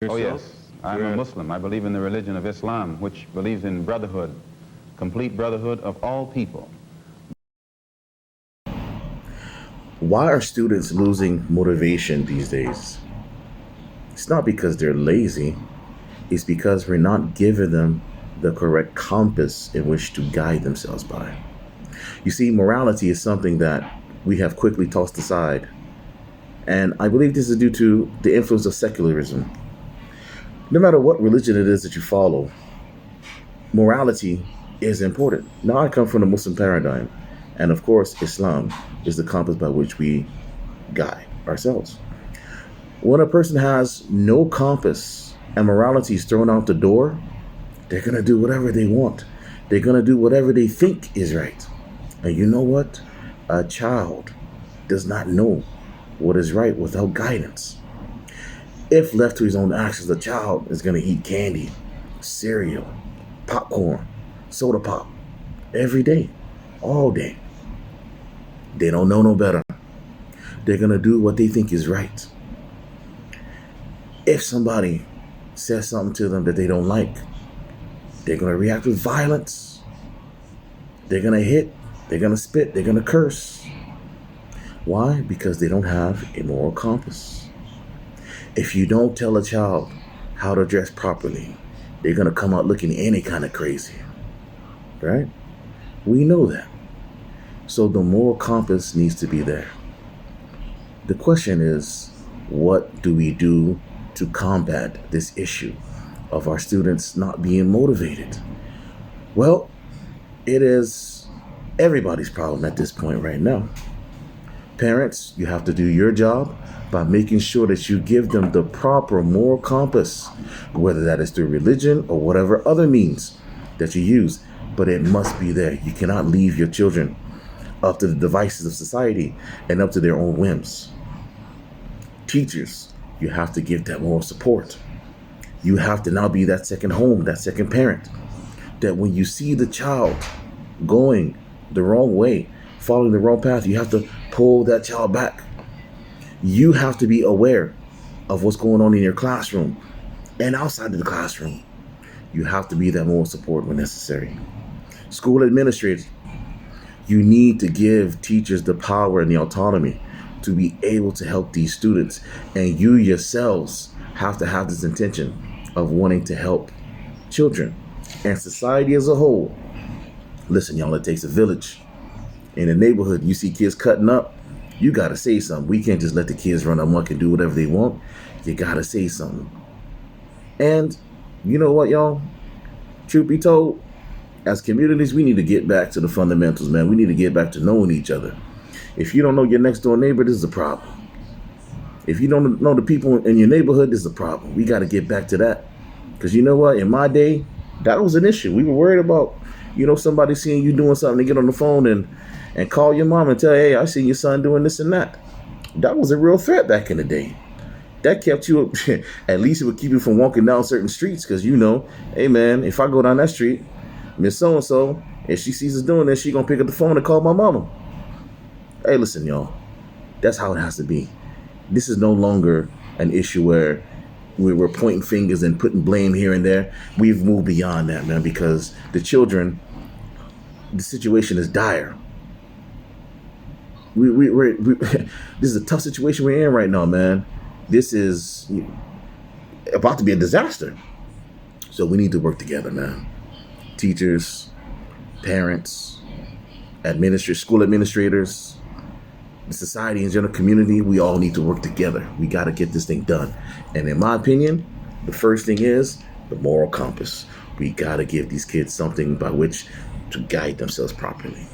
Oh, yourself? yes. I'm a Muslim. I believe in the religion of Islam, which believes in brotherhood, complete brotherhood of all people. Why are students losing motivation these days? It's not because they're lazy. It's because we're not giving them the correct compass in which to guide themselves by. You see, morality is something that we have quickly tossed aside. And I believe this is due to the influence of secularism. No matter what religion it is that you follow, morality is important. Now, I come from the Muslim paradigm. And of course, Islam is the compass by which we guide ourselves. When a person has no compass and morality is thrown out the door, they're going to do whatever they want. They're going to do whatever they think is right. And you know what? A child does not know what is right without guidance. If left to his own actions, the child is going to eat candy, cereal, popcorn, soda pop every day, all day. They don't know no better. They're going to do what they think is right. If somebody says something to them that they don't like, they're going to react with violence. They're going to hit, they're going to spit, they're going to curse. Why? Because they don't have a moral compass. If you don't tell a child how to dress properly, they're going to come out looking any kind of crazy. Right? We know that. So the moral compass needs to be there. The question is, what do we do to combat this issue of our students not being motivated? Well, it is everybody's problem at this point right now. Parents, you have to do your job by making sure that you give them the proper moral compass, whether that is through religion or whatever other means that you use. But it must be there. You cannot leave your children up to the devices of society and up to their own whims. Teachers, you have to give that moral support. You have to now be that second home, that second parent, that when you see the child going the wrong way, following the wrong path, you have to pull that child back. You have to be aware of what's going on in your classroom and outside of the classroom. You have to be that moral support when necessary. School administrators, you need to give teachers the power and the autonomy to be able to help these students. And you yourselves have to have this intention of wanting to help children and society as a whole. Listen, y'all, it takes a village. In a neighborhood, you see kids cutting up, you got to say something. We can't just let the kids run amok and do whatever they want. You got to say something. And you know what, y'all? Truth be told, as communities, we need to get back to the fundamentals, man. We need to get back to knowing each other. If you don't know your next door neighbor, this is a problem. If you don't know the people in your neighborhood, this is a problem. We got to get back to that. Because you know what? In my day, that was an issue. We were worried about, somebody seeing you doing something, to get on the phone and call your mom and tell, hey, I see your son doing this and that. That was a real threat back in the day. That kept you, at least it would keep you from walking down certain streets because hey man, if I go down that street, Miss So-and-so, if she sees us doing this, she gonna pick up the phone and call my mama. Hey, listen, y'all, that's how it has to be. This is no longer an issue where we're pointing fingers and putting blame here and there. We've moved beyond that, man, because the situation is dire. This is a tough situation we're in right now, man. This is about to be a disaster. So we need to work together, man. Teachers, parents, administrators, school administrators, the society in general, community, we all need to work together. We got to get this thing done. And in my opinion, the first thing is the moral compass. We got to give these kids something by which to guide themselves properly.